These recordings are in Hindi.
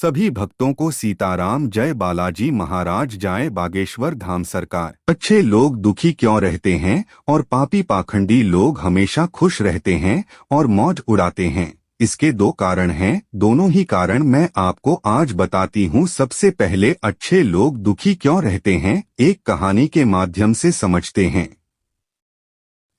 सभी भक्तों को सीताराम जय बालाजी महाराज जाए बागेश्वर धाम सरकार। अच्छे लोग दुखी क्यों रहते हैं और पापी पाखंडी लोग हमेशा खुश रहते हैं और मौज उड़ाते हैं? इसके दो कारण हैं। दोनों ही कारण मैं आपको आज बताती हूँ। सबसे पहले अच्छे लोग दुखी क्यों रहते हैं एक कहानी के माध्यम से समझते हैं।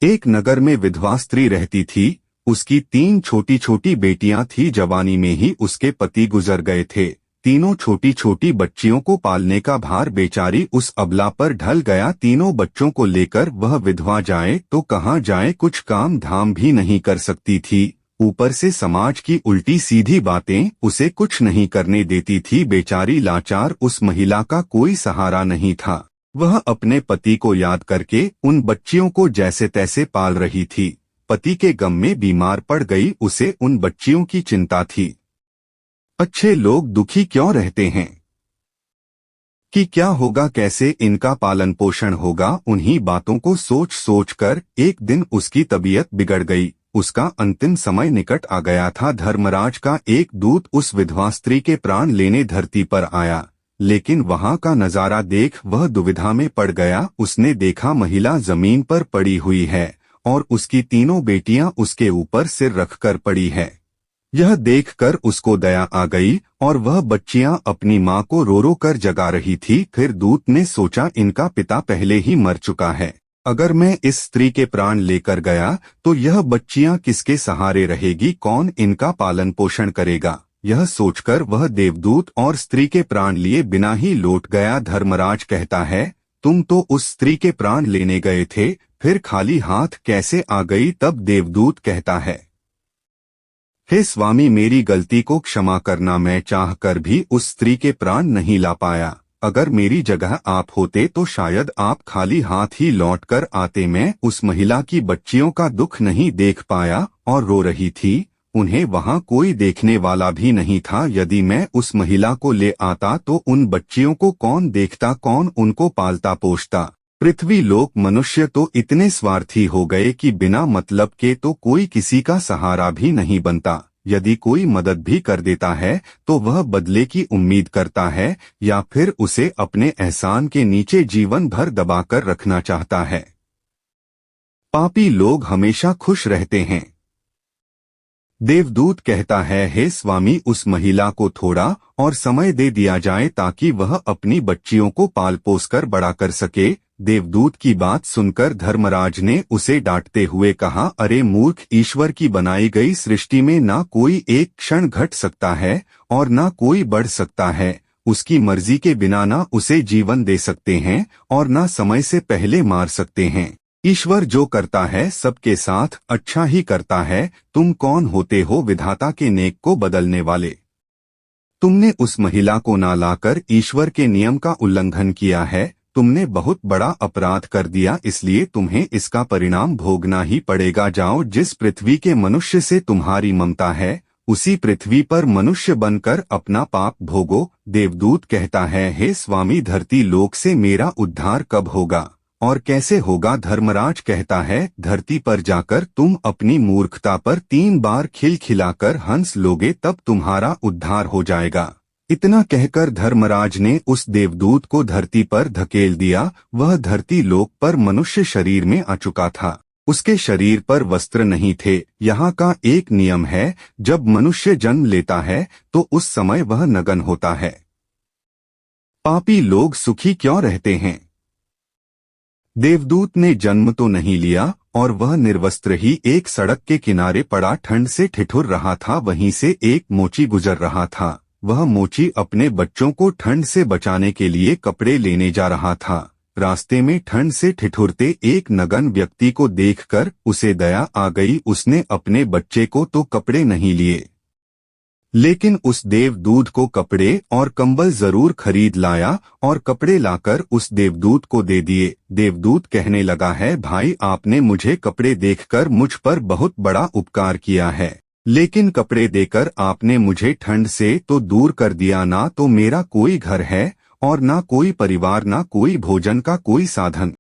एक नगर में विधवा स्त्री रहती थी। उसकी 3 छोटी छोटी बेटियां थी। जवानी में ही उसके पति गुजर गए थे। तीनों छोटी छोटी बच्चियों को पालने का भार बेचारी उस अबला पर ढल गया। तीनों बच्चों को लेकर वह विधवा जाए तो कहाँ जाए, कुछ काम धाम भी नहीं कर सकती थी। ऊपर से समाज की उल्टी सीधी बातें उसे कुछ नहीं करने देती थी। बेचारी लाचार उस महिला का कोई सहारा नहीं था। वह अपने पति को याद करके उन बच्चियों को जैसे तैसे पाल रही थी। पति के गम में बीमार पड़ गई। उसे उन बच्चियों की चिंता थी। अच्छे लोग दुखी क्यों रहते हैं कि क्या होगा, कैसे इनका पालन पोषण होगा। उन्हीं बातों को सोच सोच कर एक दिन उसकी तबीयत बिगड़ गई। उसका अंतिम समय निकट आ गया था। धर्मराज का एक दूत उस विधवा स्त्री के प्राण लेने धरती पर आया, लेकिन वहां का नजारा देख वह दुविधा में पड़ गया। उसने देखा महिला जमीन पर पड़ी हुई है और उसकी तीनों बेटियां उसके ऊपर सिर रखकर पड़ी है। यह देखकर उसको दया आ गई और वह बच्चियां अपनी मां को रो रो कर जगा रही थी। फिर दूत ने सोचा, इनका पिता पहले ही मर चुका है। अगर मैं इस स्त्री के प्राण लेकर गया तो यह बच्चियां किसके सहारे रहेगी, कौन इनका पालन पोषण करेगा। यह सोचकर वह देवदूत और स्त्री के प्राण लिए बिना ही लौट गया। धर्मराज कहता है, तुम तो उस स्त्री के प्राण लेने गए थे, फिर खाली हाथ कैसे आ गई। तब देवदूत कहता है, हे स्वामी, मेरी गलती को क्षमा करना। मैं चाहकर भी उस स्त्री के प्राण नहीं ला पाया। अगर मेरी जगह आप होते तो शायद आप खाली हाथ ही लौटकर आते। मैं उस महिला की बच्चियों का दुख नहीं देख पाया और रो रही थी। उन्हें वहां कोई देखने वाला भी नहीं था। यदि मैं उस महिला को ले आता तो उन बच्चियों को कौन देखता, कौन उनको पालता पोषता। पृथ्वी लोक मनुष्य तो इतने स्वार्थी हो गए कि बिना मतलब के तो कोई किसी का सहारा भी नहीं बनता। यदि कोई मदद भी कर देता है तो वह बदले की उम्मीद करता है या फिर उसे अपने एहसान के नीचे जीवन भर दबाकर रखना चाहता है। पापी लोग हमेशा खुश रहते हैं। देवदूत कहता है, हे स्वामी, उस महिला को थोड़ा और समय दे दिया जाए ताकि वह अपनी बच्चियों को पाल पोस कर बड़ा कर सके। देवदूत की बात सुनकर धर्मराज ने उसे डांटते हुए कहा, अरे मूर्ख, ईश्वर की बनाई गई सृष्टि में ना कोई एक क्षण घट सकता है और ना कोई बढ़ सकता है। उसकी मर्जी के बिना ना उसे जीवन दे सकते हैं और ना समय से पहले मार सकते हैं। ईश्वर जो करता है सबके साथ अच्छा ही करता है। तुम कौन होते हो विधाता के नेक को बदलने वाले? तुमने उस महिला को ना लाकर ईश्वर के नियम का उल्लंघन किया है। तुमने बहुत बड़ा अपराध कर दिया, इसलिए तुम्हें इसका परिणाम भोगना ही पड़ेगा। जाओ, जिस पृथ्वी के मनुष्य से तुम्हारी ममता है उसी पृथ्वी पर मनुष्य बनकर अपना पाप भोगो। देवदूत कहता है, हे स्वामी, धरती लोक से मेरा उद्धार कब होगा और कैसे होगा? धर्मराज कहता है, धरती पर जाकर तुम अपनी मूर्खता पर 3 बार खिलखिलाकर हंस लोगे, तब तुम्हारा उद्धार हो जाएगा। इतना कहकर धर्मराज ने उस देवदूत को धरती पर धकेल दिया। वह धरती लोक पर मनुष्य शरीर में आ चुका था। उसके शरीर पर वस्त्र नहीं थे। यहाँ का एक नियम है, जब मनुष्य जन्म लेता है तो उस समय वह नग्न होता है। पापी लोग सुखी क्यों रहते हैं? देवदूत ने जन्म तो नहीं लिया और वह निर्वस्त्र ही एक सड़क के किनारे पड़ा ठंड से ठिठुर रहा था। वहीं से एक मोची गुजर रहा था। वह मोची अपने बच्चों को ठंड से बचाने के लिए कपड़े लेने जा रहा था। रास्ते में ठंड से ठिठुरते एक नग्न व्यक्ति को देखकर उसे दया आ गई। उसने अपने बच्चे को तो कपड़े नहीं लिए, लेकिन उस देवदूत को कपड़े और कंबल जरूर खरीद लाया और कपड़े लाकर उस देवदूत को दे दिए। देवदूत कहने लगा है, भाई, आपने मुझे कपड़े देखकर मुझ पर बहुत बड़ा उपकार किया है, लेकिन कपड़े देकर आपने मुझे ठंड से तो दूर कर दिया। ना तो मेरा कोई घर है और ना कोई परिवार, ना कोई भोजन का कोई साधन।